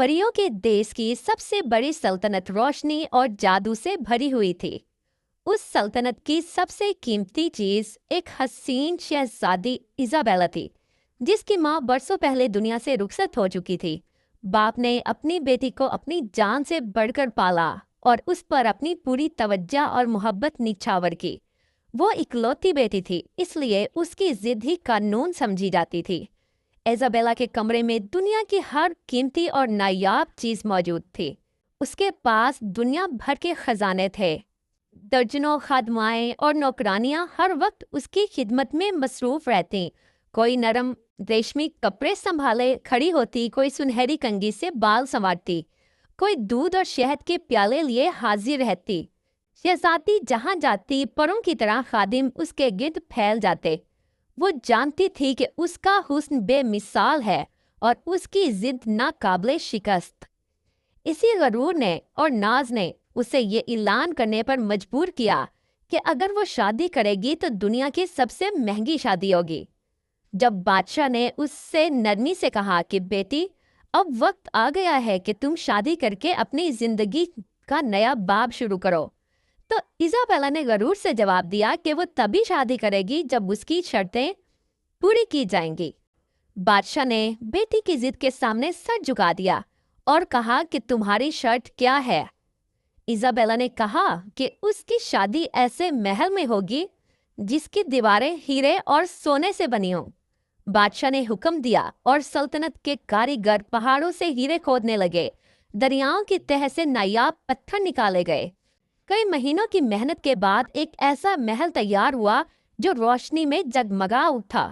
परियों के देश की सबसे बड़ी सल्तनत रोशनी और जादू से भरी हुई थी। उस सल्तनत की सबसे कीमती चीज एक हसीन शहजादी इजाबेला थी, जिसकी माँ बरसों पहले दुनिया से रुखसत हो चुकी थी। बाप ने अपनी बेटी को अपनी जान से बढ़कर पाला और उस पर अपनी पूरी तवज्जो और मोहब्बत निछावर की। वो इकलौती बेटी थी, इसलिए उसकी जिद ही कानून समझी जाती थी। इजाबेला के कमरे में दुनिया की हर कीमती और नायाब चीज मौजूद थी। उसके पास दुनिया भर के खजाने थे। दर्जनों खादमाएं और नौकरानियां हर वक्त उसकी खिदमत में मसरूफ रहती। कोई नरम रेशमी कपड़े संभाले खड़ी होती, कोई सुनहरी कंघी से बाल संवारती, कोई दूध और शहद के प्याले लिए हाजिर रहती। शहजादी जहां जाती, परों की तरह खादिम उसके गिर्द फैल जाते। वो जानती थी कि उसका हुस्न बेमिसाल है और उसकी जिद नाकाबिले शिकस्त। इसी गरूर ने और नाज ने उसे ये ऐलान करने पर मजबूर किया कि अगर वो शादी करेगी तो दुनिया की सबसे महंगी शादी होगी। जब बादशाह ने उससे नरमी से कहा कि बेटी, अब वक्त आ गया है कि तुम शादी करके अपनी जिंदगी का नया बाब शुरू करो, तो इजाबेला ने गरूर से जवाब दिया कि वो तभी शादी करेगी जब उसकी शर्तें पूरी की जाएंगी। बादशाह ने बेटी की जिद के सामने सर झुका दिया और कहा कि तुम्हारी शर्त क्या है। इजाबेला ने कहा कि उसकी शादी ऐसे महल में होगी जिसकी दीवारें हीरे और सोने से बनी हों। बादशाह ने हुक्म दिया और सल्तनत के कारीगर पहाड़ों से हीरे खोदने लगे। दरियाओं की तह से नायाब पत्थर निकाले गए। कई महीनों की मेहनत के बाद एक ऐसा महल तैयार हुआ जो रोशनी में जगमगा उठा।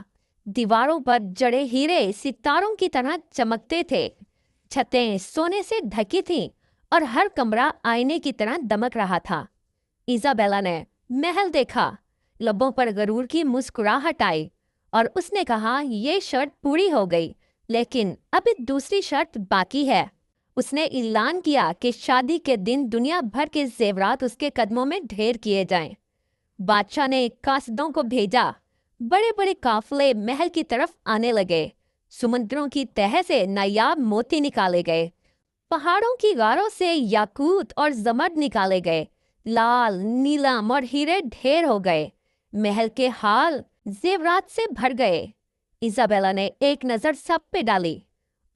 दीवारों पर जड़े हीरे सितारों की तरह चमकते थे। छतें सोने से ढकी थीं और हर कमरा आईने की तरह दमक रहा था। इजाबेला ने महल देखा, लबों पर गरूर की मुस्कुराहट आई और उसने कहा, ये शर्त पूरी हो गई, लेकिन अभी दूसरी शर्त बाकी है। उसने ऐलान किया कि शादी के दिन दुनिया भर के जेवरात उसके कदमों में ढेर किए जाएं। बादशाह ने कासदों को भेजा। बड़े बड़े काफले महल की तरफ आने लगे। समुद्रों की तह से नायाब मोती निकाले गए। पहाड़ों की गारों से याकूत और जमर्द निकाले गए। लाल, नीलम और हीरे ढेर हो गए। महल के हाल जेवरात से भर गए। इजाबेला ने एक नजर सब पे डाली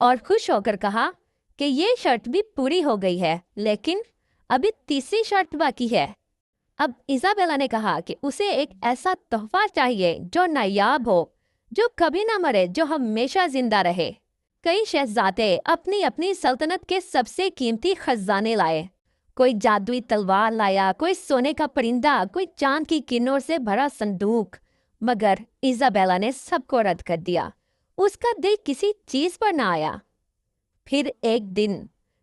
और खुश होकर कहा कि ये शर्त भी पूरी हो गई है, लेकिन अभी तीसरी शर्त बाकी है। अब इजाबेला ने कहा कि उसे एक ऐसा तोहफा चाहिए जो नायाब हो, जो कभी ना मरे, जो हमेशा जिंदा रहे। कई शहजादे अपनी अपनी सल्तनत के सबसे कीमती खजाने लाए। कोई जादुई तलवार लाया, कोई सोने का परिंदा, कोई चांद की किरणों से भरा संदूक। मगर इजाबेला ने सबको रद्द कर दिया। उसका दिल किसी चीज पर ना आया। फिर एक दिन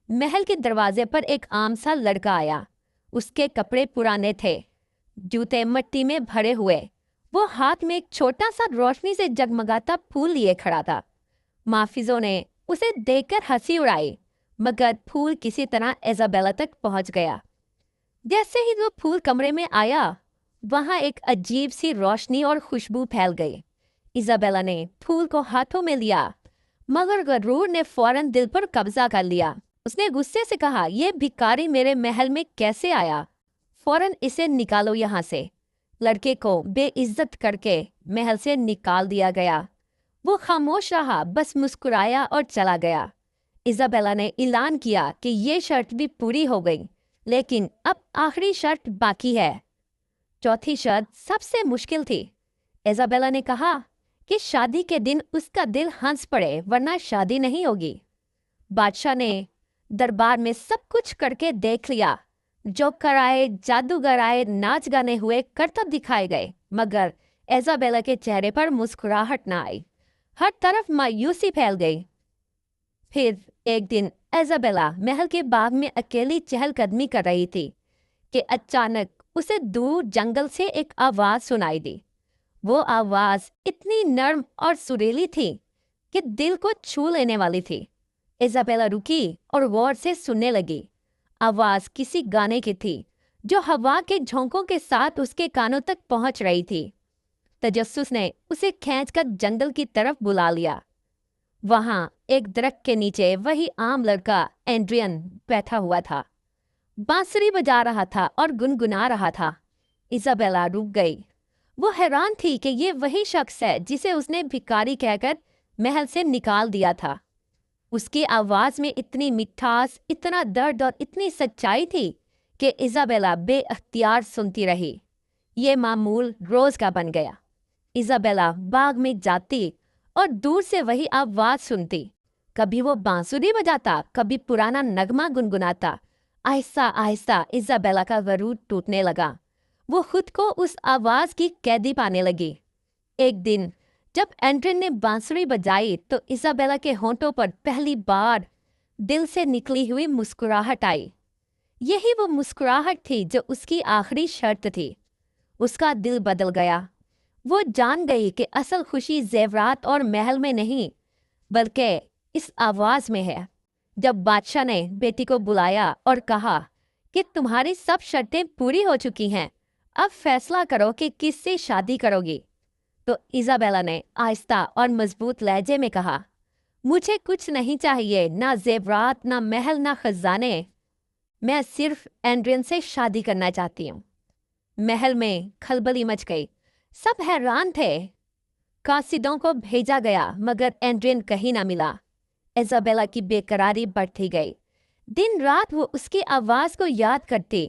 महल के दरवाजे पर एक आम सा लड़का आया। उसके कपड़े पुराने थे, जूते मिट्टी में भरे हुए। वो हाथ में एक छोटा सा रोशनी से जगमगाता फूल लिए खड़ा था। माफिजों ने उसे देखकर हंसी उड़ाई, मगर फूल किसी तरह इजाबेला तक पहुंच गया। जैसे ही वो फूल कमरे में आया, वहां एक अजीब सी रोशनी और खुशबू फैल गई। इजाबेला ने फूल को हाथों में लिया, मगर गरूर ने फौरन दिल पर कब्जा कर लिया। उसने गुस्से से कहा, यह भिखारी मेरे महल में कैसे आया? फौरन इसे निकालो यहाँ से। लड़के को बेइज्जत करके महल से निकाल दिया गया। वो खामोश रहा, बस मुस्कुराया और चला गया। इजाबेला ने ऐलान किया कि ये शर्त भी पूरी हो गई, लेकिन अब आखिरी शर्त बाकी है। चौथी शर्त सबसे मुश्किल थी। इजाबेला ने कहा कि शादी के दिन उसका दिल हंस पड़े, वरना शादी नहीं होगी। बादशाह ने दरबार में सब कुछ करके देख लिया। जोकर आए, जादूगर आए, नाच गाने हुए, करतब दिखाए गए, मगर इजाबेला के चेहरे पर मुस्कुराहट न आई। हर तरफ मायूसी फैल गई। फिर एक दिन इजाबेला महल के बाग में अकेली चहलकदमी कर रही थी कि अचानक उसे दूर जंगल से एक आवाज सुनाई दी। वो आवाज इतनी नर्म और सुरीली थी कि दिल को छू लेने वाली थी। इजाबेला रुकी और गौर से सुनने लगी। आवाज किसी गाने की थी जो हवा के झोंकों के साथ उसके कानों तक पहुंच रही थी। तजस्सुस ने उसे खींचकर जंगल की तरफ बुला लिया। वहां एक दरख्त के नीचे वही आम लड़का एंड्रियन बैठा हुआ था, बांसुरी बजा रहा था और गुनगुना रहा था। इजाबेला रुक गई। वो हैरान थी कि ये वही शख्स है जिसे उसने भिखारी कहकर महल से निकाल दिया था। उसकी आवाज में इतनी मिठास, इतना दर्द और इतनी सच्चाई थी कि इजाबेला बेअख्तियार सुनती रही। ये मामूल रोज का बन गया। इजाबेला बाग में जाती और दूर से वही आवाज सुनती। कभी वो बांसुरी बजाता, कभी पुराना नगमा गुनगुनाता। आहिस्ता आहिस्ता इजाबेला का वरूद टूटने लगा। वो खुद को उस आवाज की कैदी पाने लगी। एक दिन जब एंड्रियन ने बांसुरी बजाई तो इजाबेला के होंठों पर पहली बार दिल से निकली हुई मुस्कुराहट आई। यही वो मुस्कुराहट थी जो उसकी आखिरी शर्त थी। उसका दिल बदल गया। वो जान गई कि असल खुशी जेवरात और महल में नहीं, बल्कि इस आवाज में है। जब बादशाह ने बेटी को बुलाया और कहा कि तुम्हारी सब शर्तें पूरी हो चुकी हैं, अब फैसला करो कि किससे शादी करोगी, तो इजाबेला ने आहिस्ता और मजबूत लहजे में कहा, मुझे कुछ नहीं चाहिए, ना जेवरात, ना महल, ना खजाने। मैं सिर्फ एंड्रियन से शादी करना चाहती हूँ। महल में खलबली मच गई। सब हैरान थे। कासिदों को भेजा गया मगर एंड्रियन कहीं ना मिला। इजाबेला की बेकरारी बढ़ती गई। दिन रात वो उसकी आवाज को याद करती।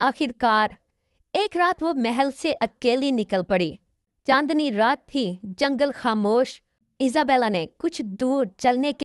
आखिरकार एक रात वो महल से अकेली निकल पड़ी। चांदनी रात थी, जंगल खामोश। इजाबेला ने कुछ दूर चलने के